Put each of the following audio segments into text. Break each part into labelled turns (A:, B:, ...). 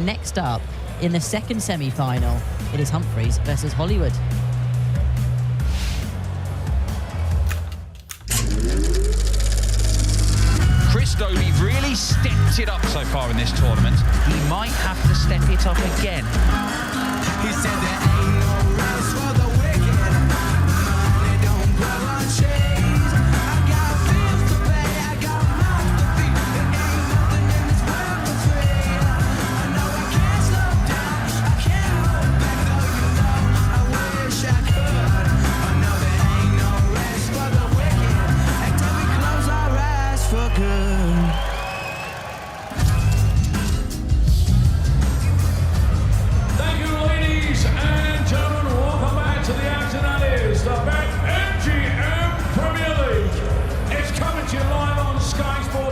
A: next up in the second semi-final, it is Humphries versus Hollywood.
B: Dobey really stepped it up so far in this tournament. He might have to step it up again.
C: He said there ain't no rest for the wicked. Money don't grow on trees. I got bills to pay, I got mouths to feed. There ain't nothing in this world for free. I know I can't slow down, I can't hold back, though you know I wish I could. I know there ain't no rest for the wicked until we close our eyes for good.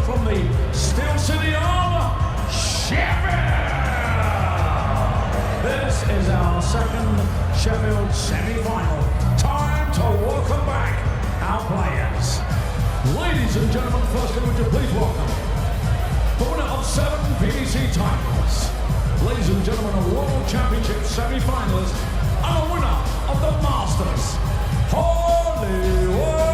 D: From the Steel City of Sheffield. This is our second Sheffield semi-final. Time to welcome back our players. Ladies and gentlemen, firstly, would you please welcome the winner of 7 PDC titles. Ladies and gentlemen, a World Championship semi-finalist and a winner of the Masters, Hollywood.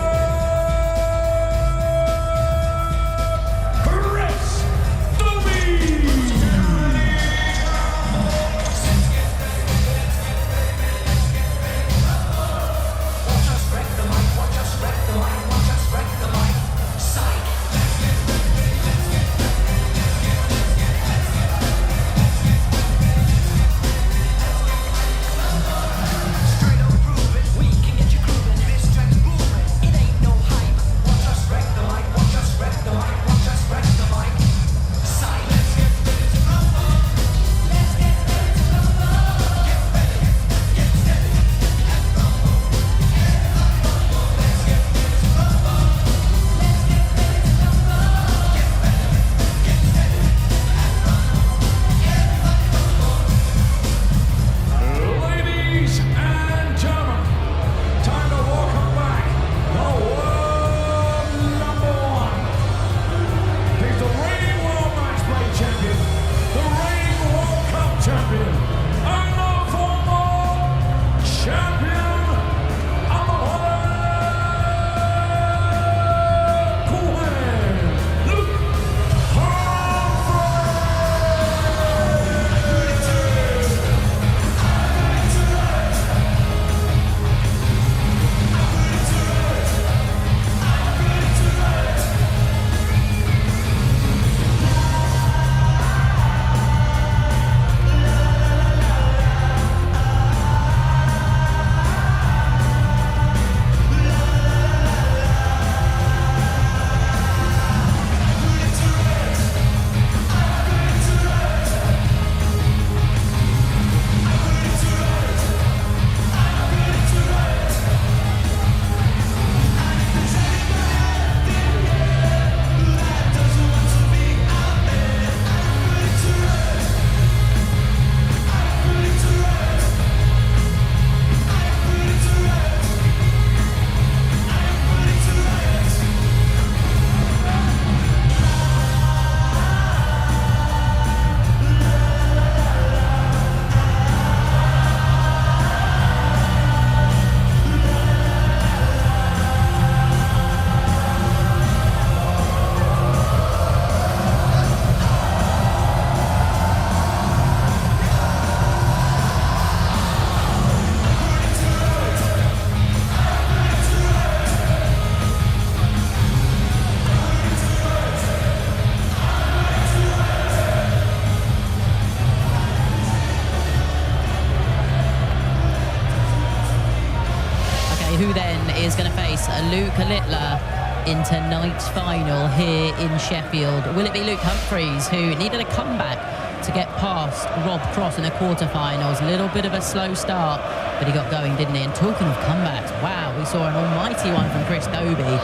A: Who then is going to face Luke Littler in tonight's final here in Sheffield? Will it be Luke Humphries, who needed a comeback to get past Rob Cross in the quarterfinals? A little bit of a slow start, but he got going, didn't he? And talking of comebacks, wow, we saw an almighty one from Chris Dobey.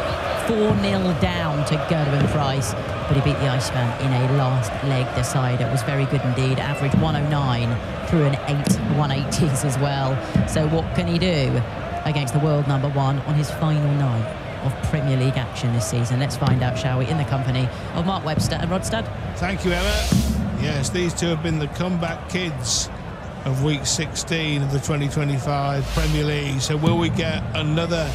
A: 4-0 down to Gerwin Price, but he beat the Iceman in a last leg decider. It was very good indeed. Average 109 through an 8 180s as well. So what can he do against the world number one on his final night of Premier League action this season? Let's find out, shall we, in the company of Mark Webster and Rod Studd.
E: Thank you, Emma. Yes, these two have been the comeback kids of week 16 of the 2025 Premier League. So will we get another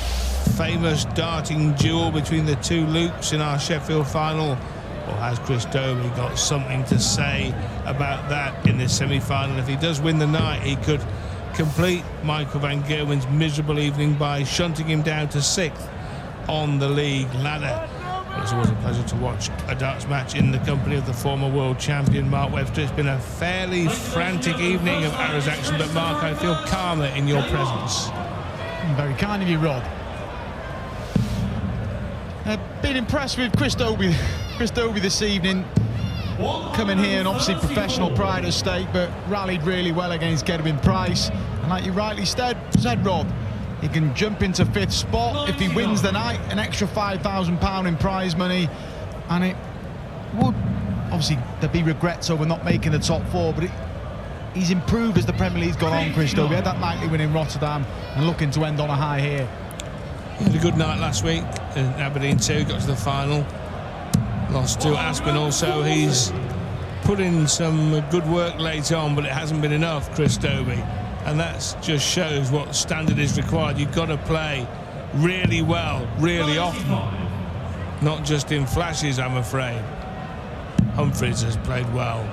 E: famous darting duel between the two Lukes in our Sheffield final? Or has Chris Dobey got something to say about that in this semi-final? If he does win the night, he could complete Michael van Gerwen's miserable evening by shunting him down to 6th on the league ladder. It's always a pleasure to watch a darts match in the company of the former world champion Mark Webster. It's been a fairly frantic evening of arrows action, but Mark, I feel calmer in your presence.
F: Very kind of you, Rod. Been impressed with Chris Dobey this evening. Coming here and obviously professional pride at stake, but rallied really well against Gerwyn Price. And like you rightly said, Rod, he can jump into 5th spot. If he wins the night, an extra £5,000 in prize money. And it would, obviously, there'd be regrets over not making the top 4, but he's improved as the Premier League's gone on, Chris Dobey. He had that nightly win in Rotterdam and looking to end on a high here.
E: He had a good night last week in Aberdeen too, got to the final. Lost to Aspinall, so he's put in some good work late on, but it hasn't been enough, Chris Dobey. And that just shows what standard is required. You've got to play really well, really often. Not just in flashes, I'm afraid. Humphries has played well,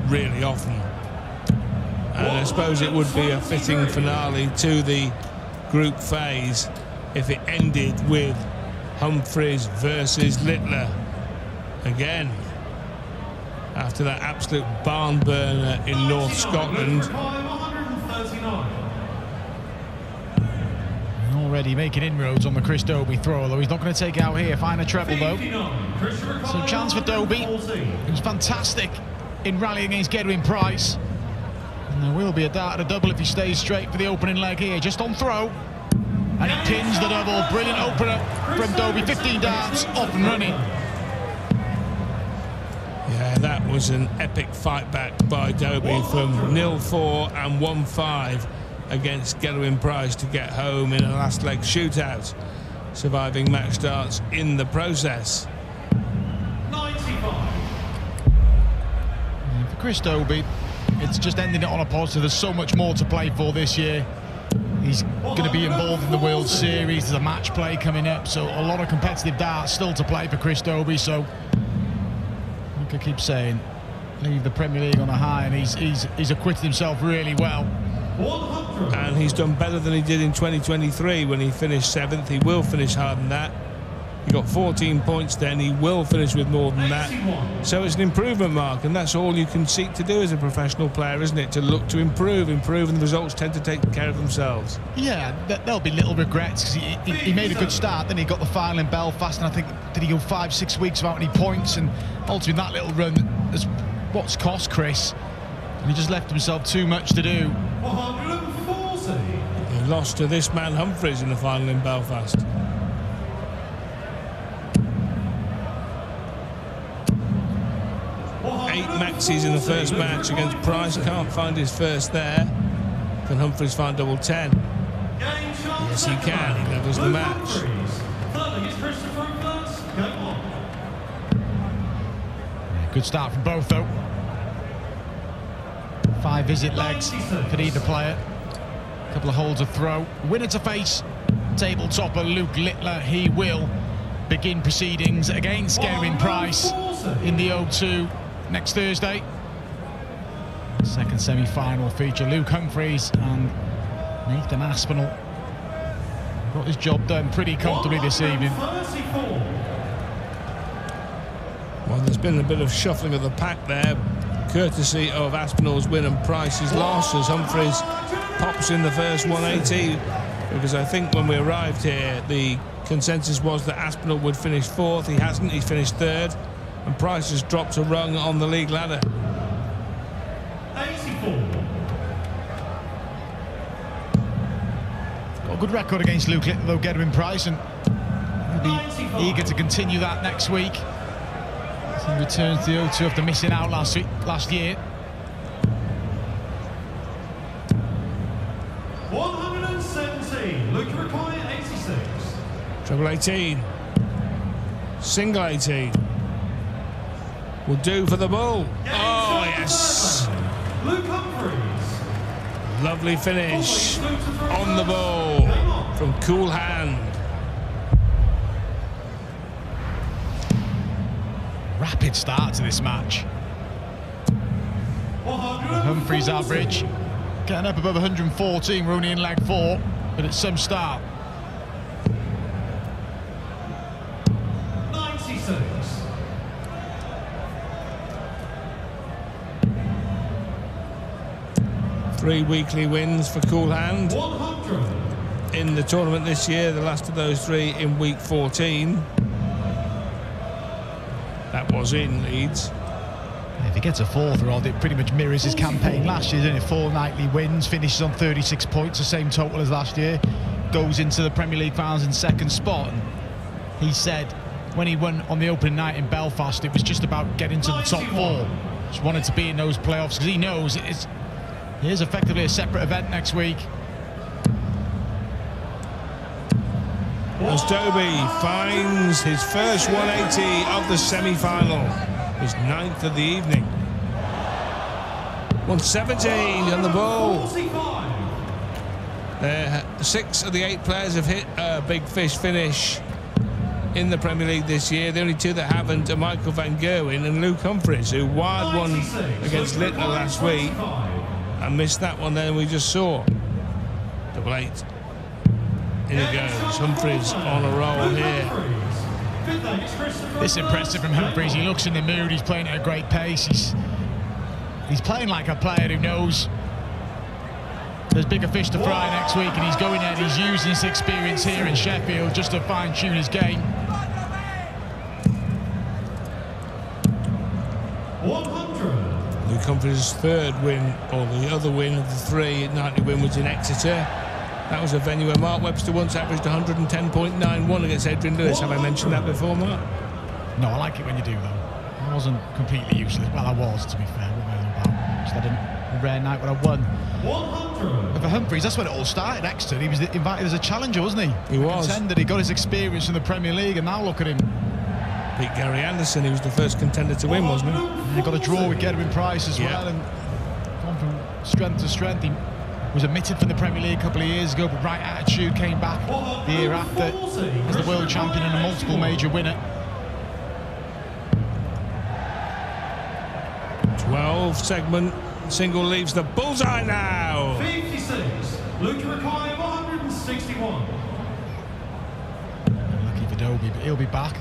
E: really often. And I suppose it would be a fitting finale to the group phase if it ended with Humphries versus Littler. Again, after that absolute barn burner in North Scotland.
F: Already making inroads on the Chris Dobey throw, although he's not going to take it out here. Find a treble though. So chance for Dobey. He was fantastic in rallying against Gerwyn Price. And there will be a dart at a double if he stays straight for the opening leg here. Just on throw. And he pins the double. Brilliant opener from Dobey. 15 darts, off and running.
E: Yeah, that was an epic fight back by Dobey from 0-4 and 1-5 against Gerwyn Price to get home in a last leg shootout, surviving match starts in the process.
C: 95.
F: And for Chris Dobey, it's just ending it on a positive. There's so much more to play for this year. He's going to be involved in the World Series. There's a match play coming up, so a lot of competitive darts still to play for Chris Dobey. So like I keep saying, leave the Premier League on a high, and he's acquitted himself really well.
E: And he's done better than he did in 2023 when he finished 7th. He will finish higher than that. He got 14 points then. He will finish with more than that. So it's an improvement, Mark, and that's all you can seek to do as a professional player, isn't it? To look to improve, and the results tend to take care of themselves.
F: Yeah, there'll be little regrets, because he made a good start. Then he got the final in Belfast, and I think, did he go 5-6 weeks without any points? And ultimately that little run is what's cost Chris. And he just left himself too much to do.
C: 140.
E: He lost to this man Humphries in the final in Belfast. 8 maxis in the first match against Price. Can't find his first there. Can Humphries find double 10? Yes, he can. He levels the match.
F: Good start from both though. 5 visit legs for either player. A couple of holds of throw. Winner to face table topper Luke Littler. He will begin proceedings against Gerwyn Price in the O2 next Thursday. Second semi-final feature. Luke Humphries and Nathan Aspinall got his job done pretty comfortably this evening.
E: Well, there's been a bit of shuffling of the pack there, courtesy of Aspinall's win and Price's loss, as Humphries pops in the first 180, because I think when we arrived here the consensus was that Aspinall would finish 4th. He hasn't. He's finished 3rd, and Price has dropped a rung on the league ladder.
C: 84.
F: Got a good record against Luke Littler though, Gerwyn Price, and he'll be eager to continue that next week. He returns to the O2 after missing out last year.
C: 117. Luke require 86.
E: Treble 18. Single 18. will do for the Bull. Oh, yes.
D: Luke Humphries.
E: Lovely finish on the Bull from Cool Hand.
F: Rapid start to this match. Humphries average getting up above 114. We're only in leg 4, but it's some start.
D: 96.
E: Three weekly wins for Cool Hand
D: 100.
E: in the tournament this year. The last of those 3 in week 14. That was in Leeds.
F: If he gets a 4th rod, it pretty much mirrors his campaign last year, doesn't it? 4 nightly wins, finishes on 36 points, the same total as last year. Goes into the Premier League finals in 2nd spot. And he said when he won on the opening night in Belfast, it was just about getting to the top 4. Just wanted to be in those playoffs because he knows it is effectively a separate event next week.
E: As Dobey finds his first 180 of the semi-final, his 9th of the evening. 117 on the Bull.
D: 45.
E: 6 of the 8 players have hit a big fish finish in the Premier League this year. The only 2 that haven't are Michael van Gerwen and Luke Humphries, who wired one against Littler last week and missed that one then we just saw. Double 8. In it goes. Humphries on a roll here.
F: It's impressive from Humphries. He looks in the mood. He's playing at a great pace. He's playing like a player who knows there's bigger fish to fry next week, and he's going there and he's using his experience here in Sheffield just to fine-tune his game.
D: 100.
E: Luke Humphries' 3rd win, or the other win of the 3 nightly win, was in Exeter. That was a venue where Mark Webster once averaged 110.91 against Adrian Lewis. Have I mentioned that before, Mark?
F: No, I like it when you do, though. I wasn't completely useless. Well, I was, to be fair. What am I on about? Just had a rare night when I won.
D: 100.
F: But for Humphries, that's when it all started. Exeter, he was invited as a challenger, wasn't he?
E: He was.
F: Contender. He got his experience from the Premier League, and now look at him.
E: Beat Gary Anderson, he was the first contender to win, wasn't he?
F: And he got a draw with Gedwin Price as well, and gone from strength to strength. He was omitted from the Premier League a couple of years ago, but right attitude, came back the year after as the world champion and a multiple major winner.
E: 12 segment single leaves the bullseye now.
D: 56. Luke Rakai, 161.
F: Lucky for Dobey, but he'll be back.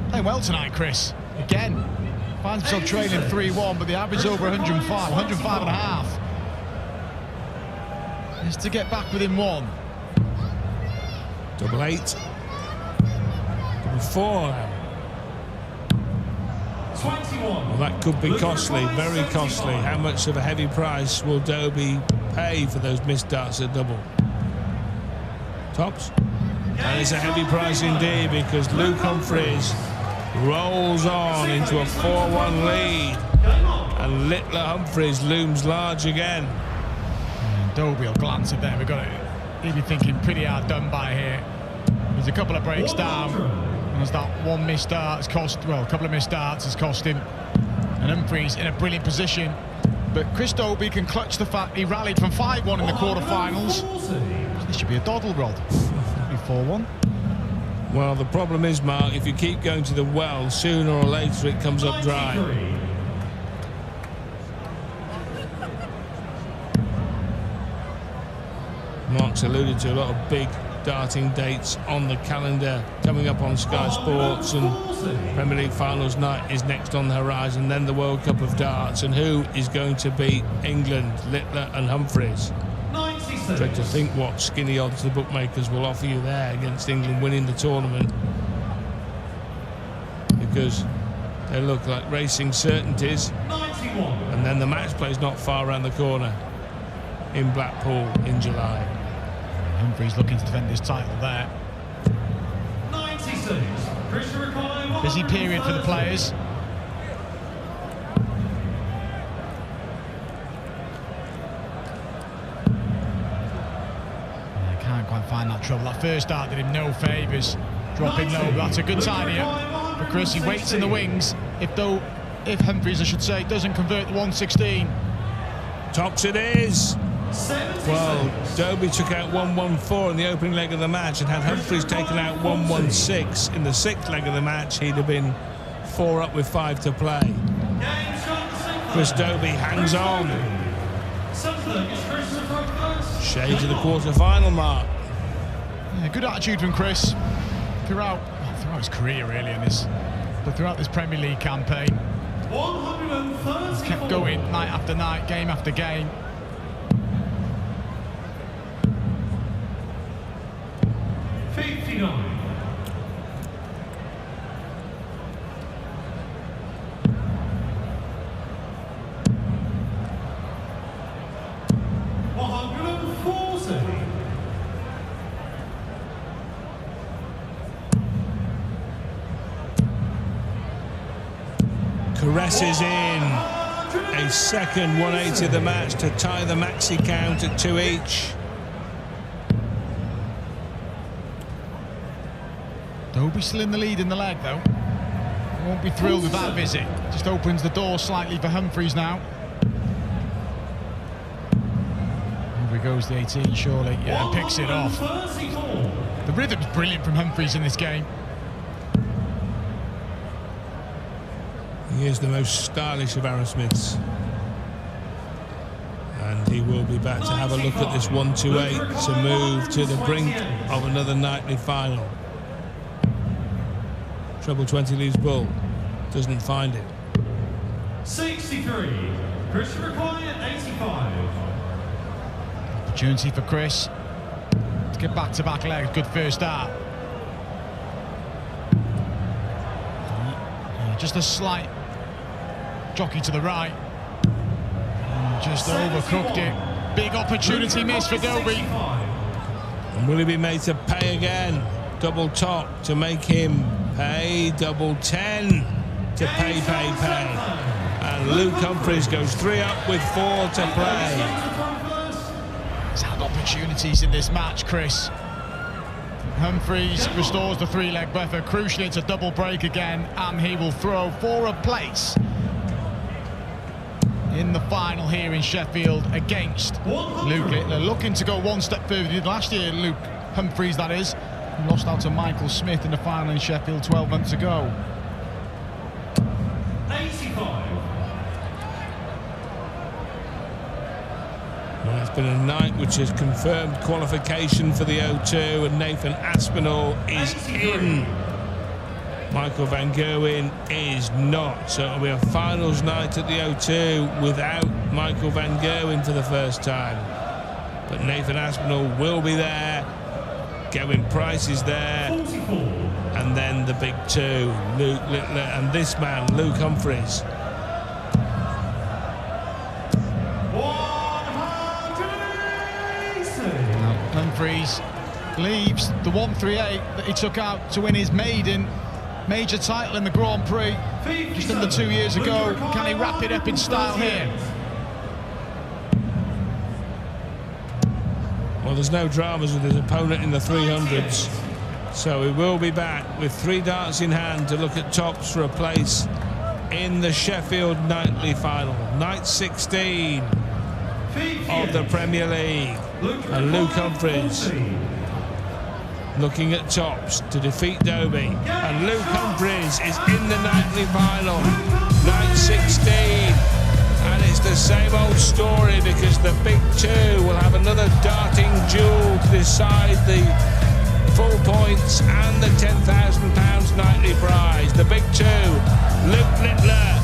F: Playing well tonight, Chris. Again, finds himself trailing 3-1, but the average over 105, 105 and a half. Is to get back within 1.
E: Double 8. Double 4.
D: 21.
E: Well, that could be costly, very costly. How much of a heavy price will Dobey pay for those missed darts at double? Tops? That is a heavy price indeed, because Luke Humphries rolls on into a 4-1 lead, and Littler Humphries looms large again.
F: Dobey will glance at there. He'll be thinking pretty hard done by here. There's a couple of breaks down, and there's that one missed dart. A couple of missed darts has cost him. And Humphries in a brilliant position. But Chris Dobey can clutch the fact he rallied from 5-1 in the quarterfinals. This should be a doddle rod. 4-1.
E: Well, the problem is, Mark, if you keep going to the well, sooner or later it comes up dry. Mark's alluded to a lot of big darting dates on the calendar coming up on Sky Sports, and Premier League finals night is next on the horizon, then the World Cup of Darts, and who is going to beat England, Littler and Humphries? Dread to think what skinny odds the bookmakers will offer you there against England winning the tournament, because they look like racing certainties.
D: 91.
E: And then the match play's not far around the corner in Blackpool in July.
F: Humphries looking to defend his title there.
D: 96.
F: Busy period for the players. I can't quite find that trouble. That first dart did him no favours. Dropping low, but that's a good tidy up for Chris. He waits in the wings. If if Humphries, I should say, doesn't convert the 116.
E: Tops it is. Well, Dobey took out 114 in the opening leg of the match, and had Humphries taken out 116 in the sixth leg of the match, he'd have been 4 up with 5 to play. Chris Dobey hangs on. Shades of the quarter-final mark.
F: Yeah, good attitude from Chris throughout his career, really, but throughout this Premier League campaign. He's kept going night after night, game after game.
E: Caresses in a second 180 of the match to tie the maxi count at 2 each.
F: Dobey still in the lead in the leg, though. Won't be thrilled with that visit. Just opens the door slightly for Humphries now. Over goes the 18, surely. Yeah, and picks it off. The rhythm's brilliant from Humphries in this game.
E: He is the most stylish of Aerosmiths. And he will be back to have a look at this 128 to move to the brink of another nightly final. Treble 20 leaves ball. Doesn't find it.
D: 63. Christopher Quiet, 85.
F: Opportunity for Chris to get back-to-back legs. Good first start. Yeah, just a slight jockey to the right. And just overcooked it. Big opportunity miss for Dobey.
E: And will he be made to pay again? Double top to make him pay. Double 10 to pay. And Luke Humphries goes 3 up with 4 to play.
F: He's had opportunities in this match, Chris. Humphries restores the 3-leg buffer. Crucially, it's a double break again, and he will throw for a place in the final here in Sheffield against Luke Littler. Looking to go one step further than he did last year, Luke Humphries, that is. He lost out to Michael Smith in the final in Sheffield 12 months ago.
D: 85.
E: Well, it's been a night which has confirmed qualification for the O2, and Nathan Aspinall is in. Michael Van Gerwen is not. So it'll be a finals night at the O2 without Michael Van Gerwen for the first time. But Nathan Aspinall will be there. Gerwin Price is there.
D: 44.
E: And then the big two, Luke Littler and this man, Luke Humphries.
D: 180.
F: Humphries leaves the 138 that he took out to win his maiden major title in the Grand Prix just under 2 years ago. Can he wrap it up in style here?
E: Well, there's no dramas with his opponent in the 300s. So he will be back with 3 darts in hand to look at tops for a place in the Sheffield nightly final. Night 16 of the Premier League. And Luke Humphries looking at tops to defeat Dobey. And Luke Humphries is in the nightly final. Night 16. And it's the same old story, because the big two will have another darting duel to decide the full points and the £10,000 nightly prize. The big two, Luke Littler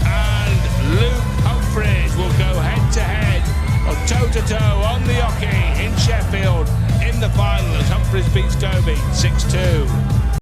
E: and Luke Humphries, will go head-to-head or toe-to-toe on the hockey in Sheffield in the final as Humphries beats Dobey 6-2.